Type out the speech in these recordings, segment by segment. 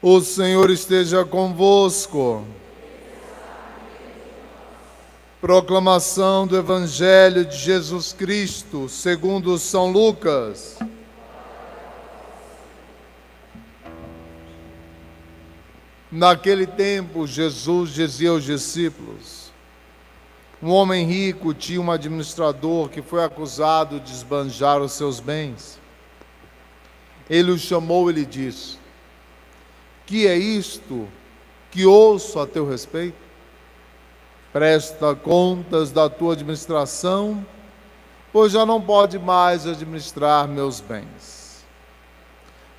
O Senhor esteja convosco. Proclamação do Evangelho de Jesus Cristo, segundo São Lucas. Naquele tempo, Jesus dizia aos discípulos: um homem rico tinha um administrador que foi acusado de esbanjar os seus bens. Ele o chamou e lhe disse: que é isto que ouço a teu respeito? Presta contas da tua administração, pois já não pode mais administrar meus bens.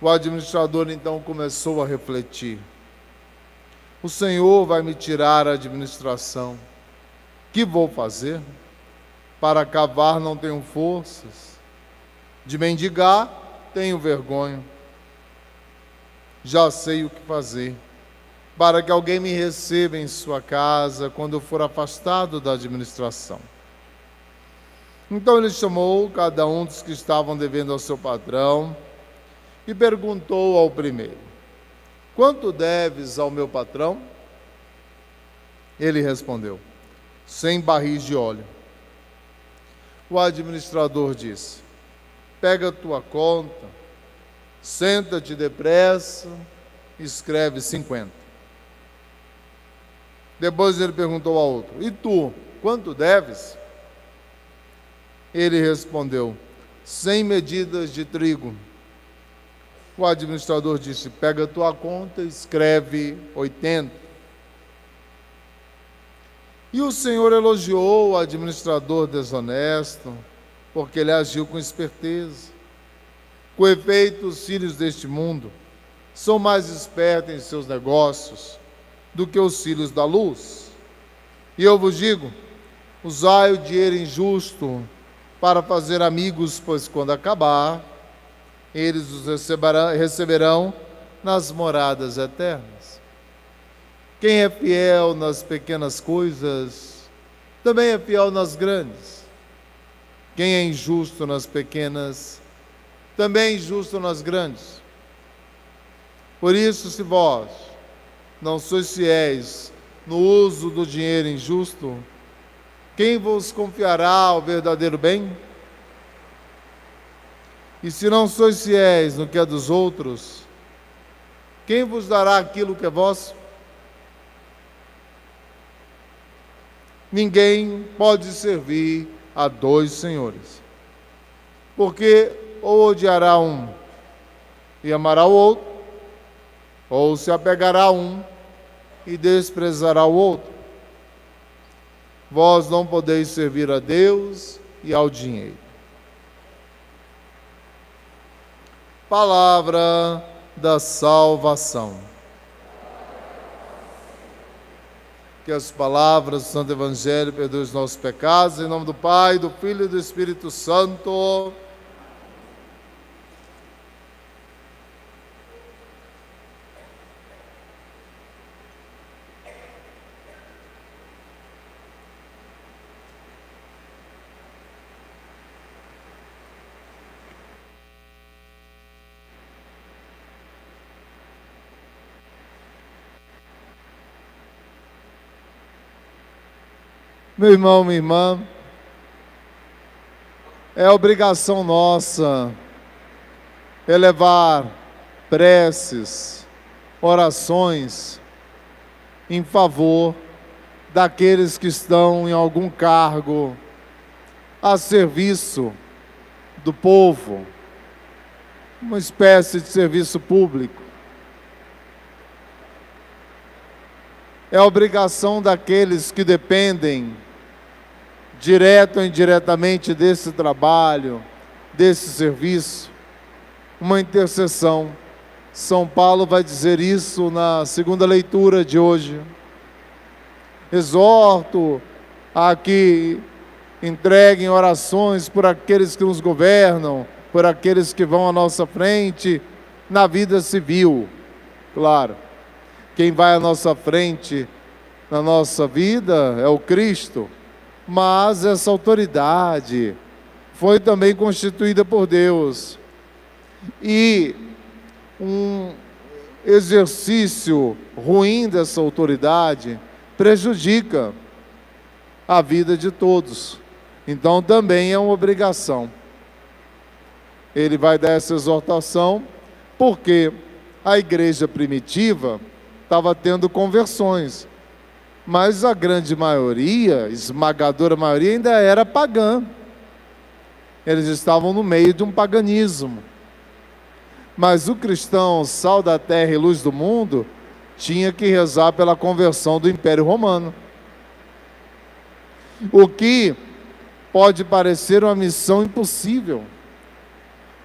O administrador então começou a refletir: o Senhor vai me tirar a administração. Que vou fazer? Para cavar não tenho forças, de mendigar tenho vergonha. Já sei o que fazer, para que alguém me receba em sua casa quando eu for afastado da administração. Então ele chamou cada um dos que estavam devendo ao seu patrão e perguntou ao primeiro: quanto deves ao meu patrão? Ele respondeu: 100 barris de óleo. O administrador disse: pega a tua conta, senta-te depressa, escreve 50. Depois ele perguntou ao outro: e tu, quanto deves? Ele respondeu: 100 medidas de trigo. O administrador disse: pega a tua conta, escreve 80. E o Senhor elogiou o administrador desonesto, porque ele agiu com esperteza. Com efeito, os filhos deste mundo são mais espertos em seus negócios do que os filhos da luz. E eu vos digo: usai o dinheiro injusto para fazer amigos, pois quando acabar, eles os receberão nas moradas eternas. Quem é fiel nas pequenas coisas, também é fiel nas grandes. Quem é injusto nas pequenas, também é injusto nas grandes. Por isso, se vós não sois fiéis no uso do dinheiro injusto, quem vos confiará o verdadeiro bem? E se não sois fiéis no que é dos outros, quem vos dará aquilo que é vosso? Ninguém pode servir a dois senhores, porque ou odiará um e amará o outro, ou se apegará a um e desprezará o outro. Vós não podeis servir a Deus e ao dinheiro. Palavra da salvação. Que as palavras do Santo Evangelho perdoem os nossos pecados, em nome do Pai, do Filho e do Espírito Santo. Meu irmão, minha irmã, é obrigação nossa elevar preces, orações em favor daqueles que estão em algum cargo a serviço do povo, uma espécie de serviço público. É obrigação daqueles que dependem, direto ou indiretamente, desse trabalho, desse serviço, uma intercessão. São Paulo vai dizer isso na segunda leitura de hoje. Exorto a que entreguem orações por aqueles que nos governam, por aqueles que vão à nossa frente na vida civil, claro. Quem vai à nossa frente na nossa vida é o Cristo, mas essa autoridade foi também constituída por Deus. E exercício ruim dessa autoridade prejudica a vida de todos. Então também é uma obrigação. Ele vai dar essa exortação porque a igreja primitiva estava tendo conversões, mas a grande maioria, esmagadora maioria, ainda era pagã. Eles estavam no meio de um paganismo. Mas o cristão, sal da terra e luz do mundo, tinha que rezar pela conversão do Império Romano. O que pode parecer uma missão impossível,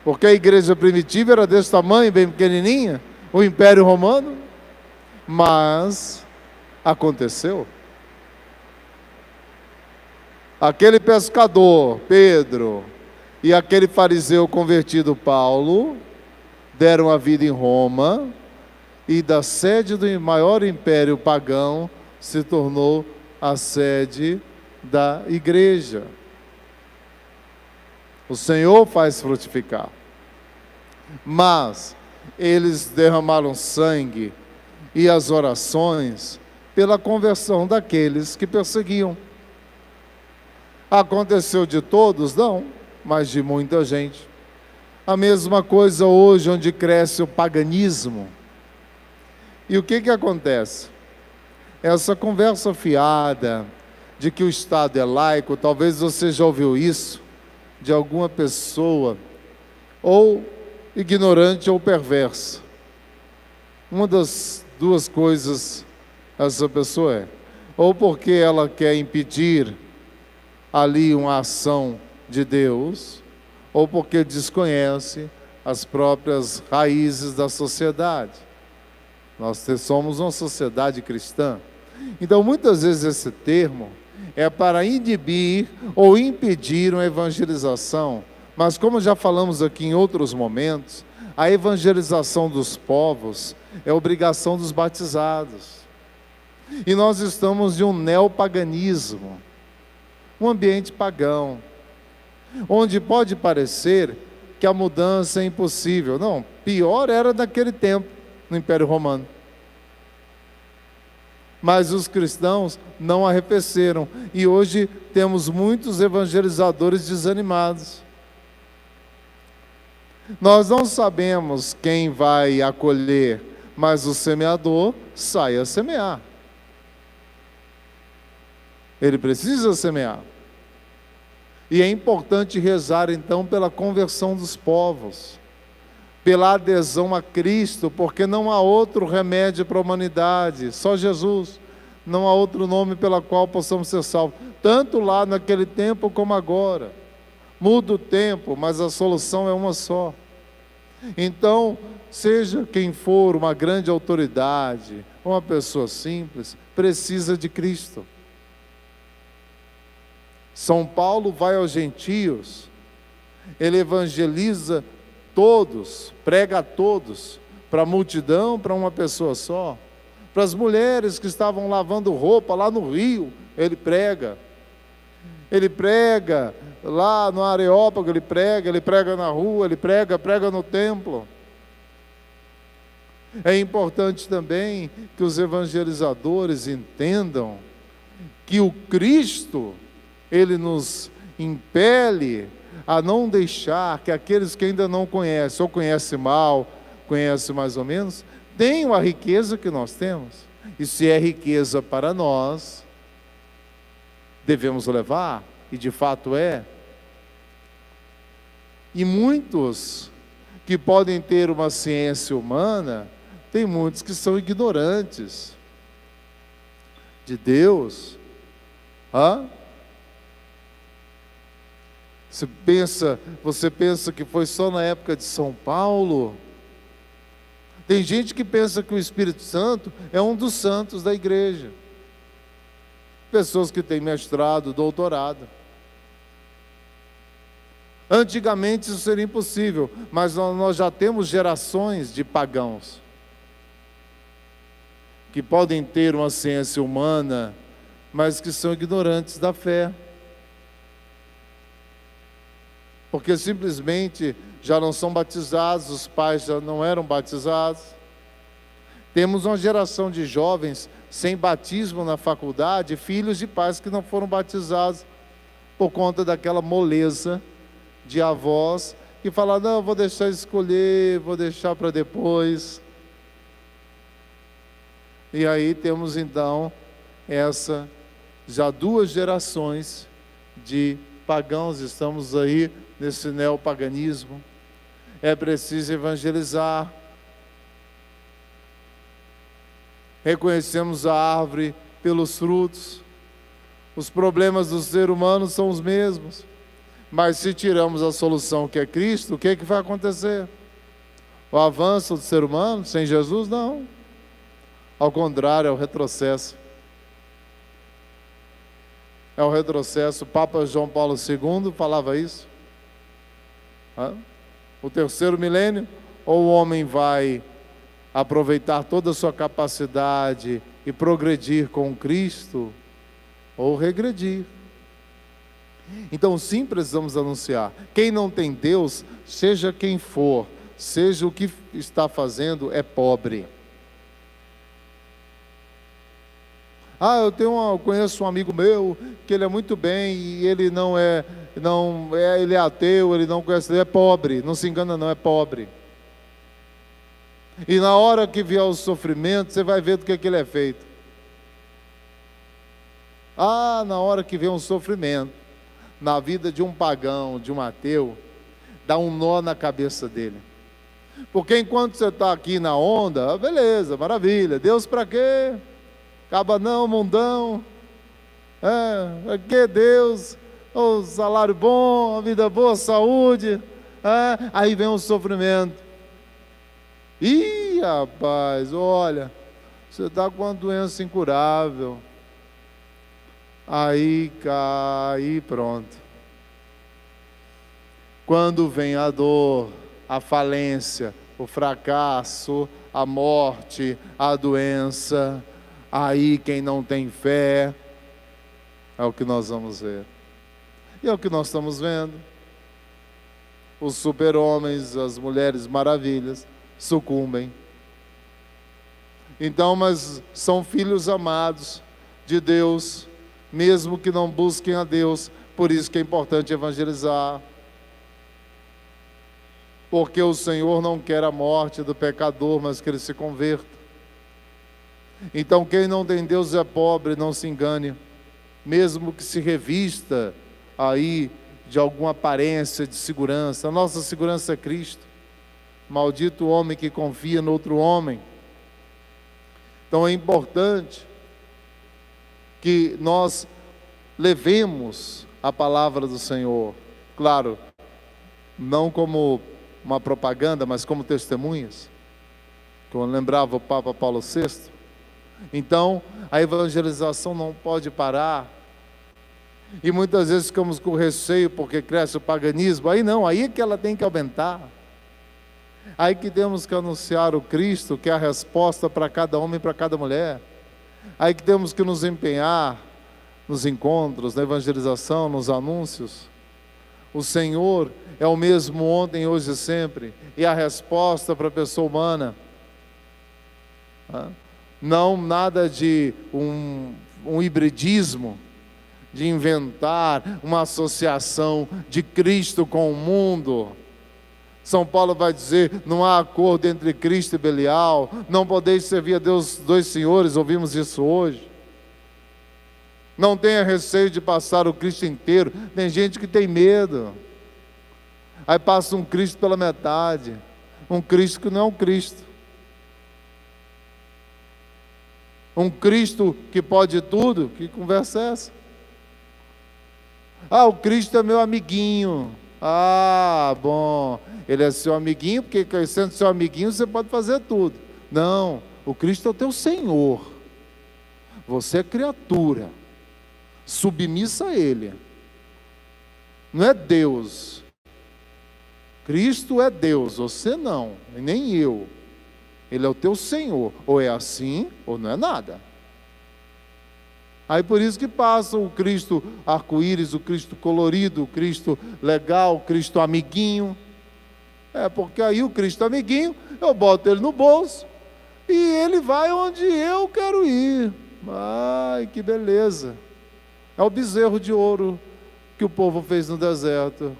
porque a igreja primitiva era desse tamanho, bem pequenininha, o Império Romano, mas aconteceu. Aquele pescador, Pedro, e aquele fariseu convertido, Paulo, deram a vida em Roma, e da sede do maior império pagão se tornou a sede da igreja. O Senhor faz frutificar. Mas eles derramaram sangue e as orações pela conversão daqueles que perseguiam. Aconteceu de todos? Não, mas de muita gente. A mesma coisa hoje, onde cresce o paganismo. E o que acontece? Essa conversa fiada de que o Estado é laico, talvez você já ouviu isso de alguma pessoa, ou ignorante ou perversa. Uma das duas coisas essa pessoa é, ou porque ela quer impedir ali uma ação de Deus, ou porque desconhece as próprias raízes da sociedade. Nós somos uma sociedade cristã. Então, muitas vezes esse termo é para inibir ou impedir uma evangelização. Mas como já falamos aqui em outros momentos, a evangelização dos povos é obrigação dos batizados. E nós estamos de um neopaganismo, um ambiente pagão, onde pode parecer que a mudança é impossível. Não, pior era naquele tempo, no Império Romano. Mas os cristãos não arrefeceram. E hoje temos muitos evangelizadores desanimados. Nós não sabemos quem vai acolher, mas o semeador sai a semear. Ele precisa semear. E é importante rezar então pela conversão dos povos, pela adesão a Cristo, porque não há outro remédio para a humanidade, só Jesus. Não há outro nome pelo qual possamos ser salvos, tanto lá naquele tempo como agora. Muda o tempo, mas a solução é uma só. Então, seja quem for, uma grande autoridade, uma pessoa simples, precisa de Cristo. São Paulo vai aos gentios, ele evangeliza todos, prega a todos, para a multidão, para uma pessoa só. Para as mulheres que estavam lavando roupa lá no rio, ele prega. Ele prega lá no Areópago, ele prega na rua, ele prega no templo. É importante também que os evangelizadores entendam que o Cristo, ele nos impele a não deixar que aqueles que ainda não conhecem, ou conhecem mal, conhecem mais ou menos, tenham a riqueza que nós temos. E se é riqueza para nós, devemos levar, e de fato é. E muitos que podem ter uma ciência humana, tem muitos que são ignorantes de Deus. Você pensa que foi só na época de São Paulo? Tem gente que pensa que o Espírito Santo é um dos santos da igreja. Pessoas que têm mestrado, doutorado. Antigamente isso seria impossível, mas nós já temos gerações de pagãos que podem ter uma ciência humana, mas que são ignorantes da fé. Porque simplesmente já não são batizados, os pais já não eram batizados. Temos uma geração de jovens sem batismo na faculdade, filhos de pais que não foram batizados por conta daquela moleza de avós que falam: não, vou deixar escolher, vou deixar para depois. E aí temos então já 2 gerações de pagãos, estamos aí nesse neopaganismo. É preciso evangelizar. Reconhecemos a árvore pelos frutos. Os problemas do ser humano são os mesmos, mas se tiramos a solução que é Cristo, o que vai acontecer? O avanço do ser humano sem Jesus? Não. Ao contrário, é o retrocesso. É o retrocesso. O Papa João Paulo II falava isso. O terceiro milênio, ou o homem vai aproveitar toda a sua capacidade e progredir com Cristo, ou regredir. Então sim, precisamos anunciar. Quem não tem Deus, seja quem for, seja o que está fazendo, é pobre. Eu conheço um amigo meu que ele é muito bem e ele ele é ateu, ele não conhece, ele é pobre. Não se engana não, é pobre. E na hora que vier o sofrimento, você vai ver do que ele é feito. Na hora que vem um sofrimento na vida de um pagão, de um ateu, dá um nó na cabeça dele. Porque enquanto você está aqui na onda, beleza, maravilha, Deus para quê? Acaba não, mundão. Que Deus, o salário bom, a vida boa, saúde. Aí vem o sofrimento. Ih, rapaz, olha, você está com uma doença incurável. Aí pronto. Quando vem a dor, a falência, o fracasso, a morte, a doença, aí quem não tem fé, é o que nós vamos ver. E é o que nós estamos vendo. Os super-homens, as mulheres maravilhas, sucumbem. Então, mas são filhos amados de Deus, mesmo que não busquem a Deus. Por isso que é importante evangelizar. Porque o Senhor não quer a morte do pecador, mas que ele se converta. Então quem não tem Deus é pobre, não se engane. Mesmo que se revista aí de alguma aparência de segurança. A nossa segurança é Cristo. Maldito o homem que confia no outro homem. Então é importante que nós levemos a palavra do Senhor, claro, não como uma propaganda, mas como testemunhas, como lembrava o Papa Paulo VI. Então, a evangelização não pode parar, e muitas vezes ficamos com receio porque cresce o paganismo. Aí é que ela tem que aumentar, aí que temos que anunciar o Cristo, que é a resposta para cada homem e para cada mulher. Aí que temos que nos empenhar nos encontros, na evangelização, nos anúncios. O Senhor é o mesmo ontem, hoje e sempre, e a resposta para a pessoa humana. Não nada de um hibridismo, de inventar uma associação de Cristo com o mundo. São Paulo vai dizer: não há acordo entre Cristo e Belial, não podeis servir a Deus dois senhores. Ouvimos isso hoje. Não tenha receio de passar o Cristo inteiro. Tem gente que tem medo, aí passa um Cristo pela metade, um Cristo que não é um Cristo, um Cristo que pode tudo. Que conversa é essa? O Cristo é meu amiguinho. Bom, ele é seu amiguinho, porque sendo seu amiguinho você pode fazer tudo. Não, o Cristo é o teu Senhor. Você é criatura, submissa a Ele. Não é Deus. Cristo é Deus, você não, e nem eu. Ele é o teu Senhor. Ou é assim, ou não é nada. Aí por isso que passa o Cristo arco-íris, o Cristo colorido, o Cristo legal, o Cristo amiguinho. Porque aí o Cristo amiguinho, eu boto ele no bolso, e Ele vai onde eu quero ir. Ai, que beleza! É o bezerro de ouro que o povo fez no deserto.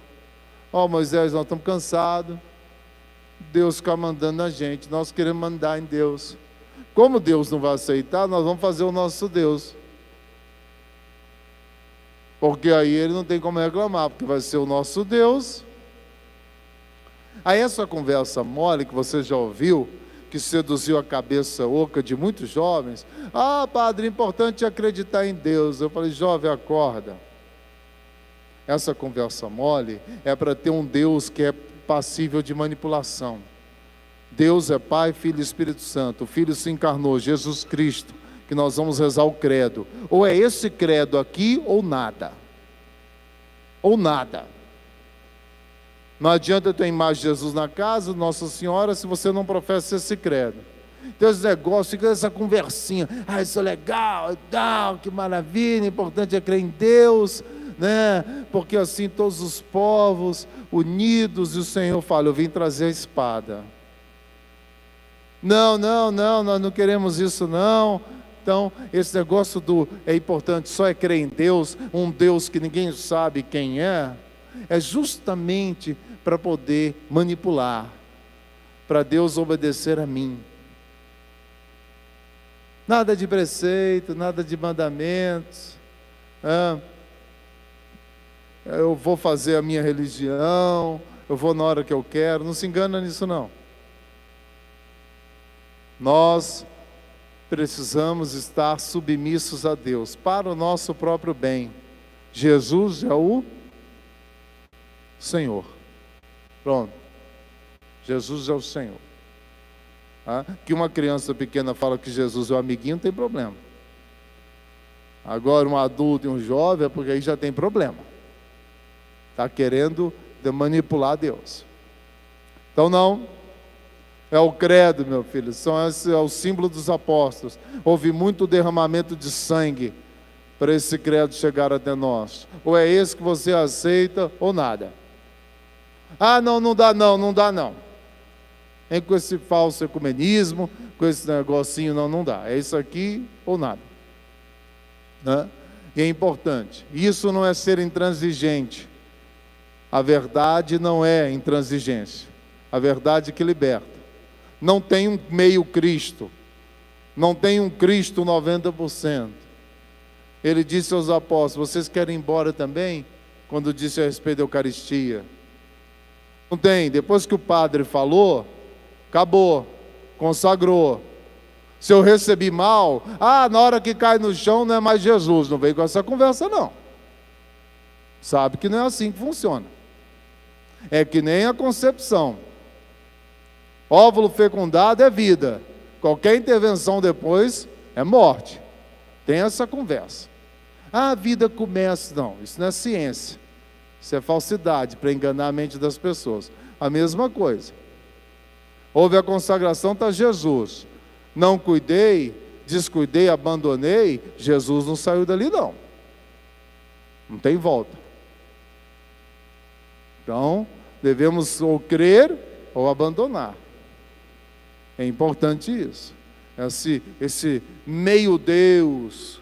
Ó, Moisés, nós estamos cansados. Deus fica mandando na gente, nós queremos mandar em Deus. Como Deus não vai aceitar, nós vamos fazer o nosso Deus. Porque aí Ele não tem como reclamar, porque vai ser o nosso Deus. Aí essa conversa mole que você já ouviu, que seduziu a cabeça oca de muitos jovens. Ah, padre, importante é acreditar em Deus. Eu falei, jovem, acorda. Essa conversa mole é para ter um Deus que é passível de manipulação. Deus é Pai, Filho e Espírito Santo. O Filho se encarnou, Jesus Cristo, que nós vamos rezar o credo. Ou é esse credo aqui, ou nada. Ou nada. Não adianta ter a imagem de Jesus na casa, Nossa Senhora, se você não professa esse credo. Então esse negócio, fica essa conversinha. Ah, isso é legal, que maravilha, importante é crer em Deus, né? Porque assim todos os povos unidos, e o Senhor fala, eu vim trazer a espada. Não, nós não queremos isso não. Então, esse negócio é importante, só é crer em Deus, um Deus que ninguém sabe quem é justamente para poder manipular, para Deus obedecer a mim. Nada de preceito, nada de mandamentos. Eu vou fazer a minha religião, eu vou na hora que eu quero. Não se engana nisso não. Nós precisamos estar submissos a Deus, para o nosso próprio bem. Jesus é o Senhor. Pronto. Jesus é o Senhor. Que uma criança pequena fala que Jesus é o amiguinho, não tem problema. Agora um adulto e um jovem, é porque aí já tem problema. Está querendo manipular Deus. Então não. É o credo, meu filho. É o símbolo dos apóstolos. Houve muito derramamento de sangue para esse credo chegar até nós. Ou é esse que você aceita, ou nada. Ah, não dá não. Vem com esse falso ecumenismo, com esse negocinho, não dá. É isso aqui ou nada. Né? E é importante. Isso não é ser intransigente. A verdade não é intransigência. A verdade que liberta. Não tem um meio Cristo. Não tem um Cristo 90%. Ele disse aos apóstolos, vocês querem ir embora também? Quando disse a respeito da Eucaristia. Não tem, depois que o padre falou, acabou, consagrou. Se eu recebi mal, na hora que cai no chão não é mais Jesus, não vem com essa conversa não. Sabe que não é assim que funciona. É que nem a concepção. Óvulo fecundado é vida. Qualquer intervenção depois é morte. Tem essa conversa. A vida começa, não, isso não é ciência. Isso é falsidade para enganar a mente das pessoas. A mesma coisa. Houve a consagração, está Jesus. Não cuidei, descuidei, abandonei, Jesus não saiu dali não. Não tem volta. Então, devemos ou crer ou abandonar. É importante isso. Esse meio Deus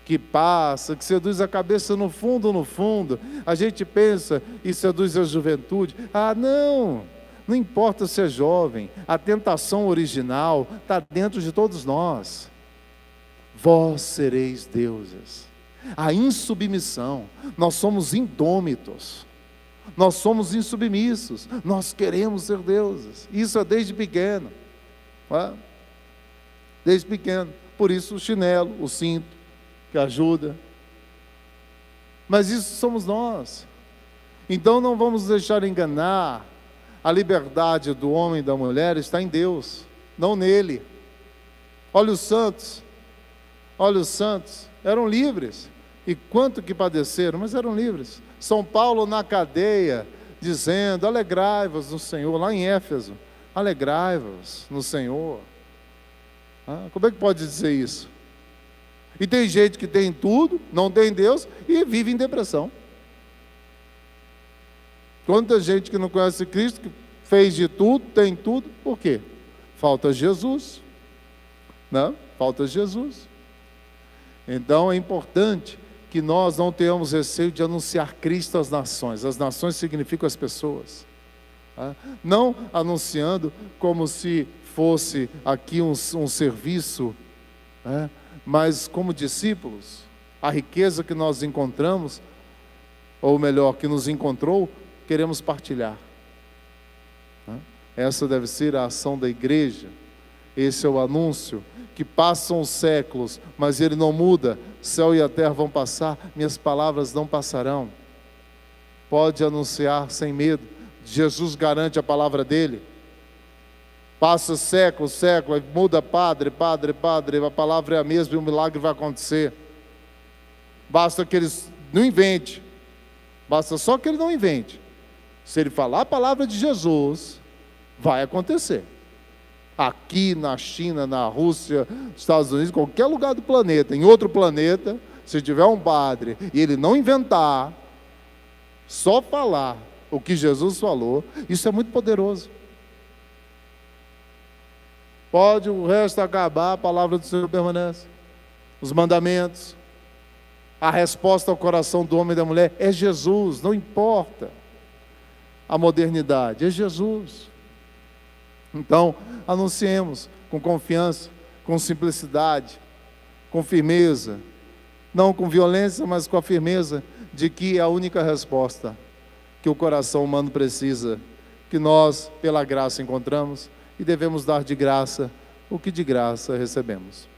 que passa, que seduz a cabeça no fundo. A gente pensa e seduz a juventude. Não importa se é jovem. A tentação original está dentro de todos nós. Vós sereis deuses. A insubmissão. Nós somos indômitos. Nós somos insubmissos. Nós queremos ser deuses. Isso é desde pequeno. Desde pequeno. Por isso o chinelo, o cinto, que ajuda. Mas isso somos nós. Então não vamos deixar enganar. A liberdade do homem e da mulher está em Deus, não nele. Olha os santos, eram livres. E quanto que padeceram, mas eram livres. São Paulo na cadeia, dizendo, alegrai-vos no Senhor, lá em Éfeso, alegrai-vos no Senhor. Como é que pode dizer isso? E tem gente que tem tudo, não tem Deus, e vive em depressão. Quanta gente que não conhece Cristo, que fez de tudo, tem tudo, por quê? Falta Jesus. Não, falta Jesus. Então é importante que nós não tenhamos receio de anunciar Cristo às nações. As nações significam as pessoas. Tá? Não anunciando como se fosse aqui um serviço, né? Mas como discípulos, a riqueza que nós encontramos, ou melhor, que nos encontrou, queremos partilhar. Tá? Essa deve ser a ação da igreja. Esse é o anúncio, que passam os séculos, mas ele não muda. Céu e a terra vão passar, minhas palavras não passarão. Pode anunciar sem medo. Jesus garante a palavra dele. Passa século, muda padre, a palavra é a mesma e o milagre vai acontecer. Basta que eles não invente. Basta só que ele não invente. Se ele falar a palavra de Jesus, vai acontecer. Aqui na China, na Rússia, nos Estados Unidos, qualquer lugar do planeta, em outro planeta, se tiver um padre e ele não inventar, só falar o que Jesus falou, isso é muito poderoso. Pode o resto acabar, a palavra do Senhor permanece. Os mandamentos, a resposta ao coração do homem e da mulher é Jesus, não importa a modernidade, é Jesus. Então, anunciemos com confiança, com simplicidade, com firmeza, não com violência, mas com a firmeza de que é a única resposta que o coração humano precisa, que nós, pela graça, encontramos, e devemos dar de graça o que de graça recebemos.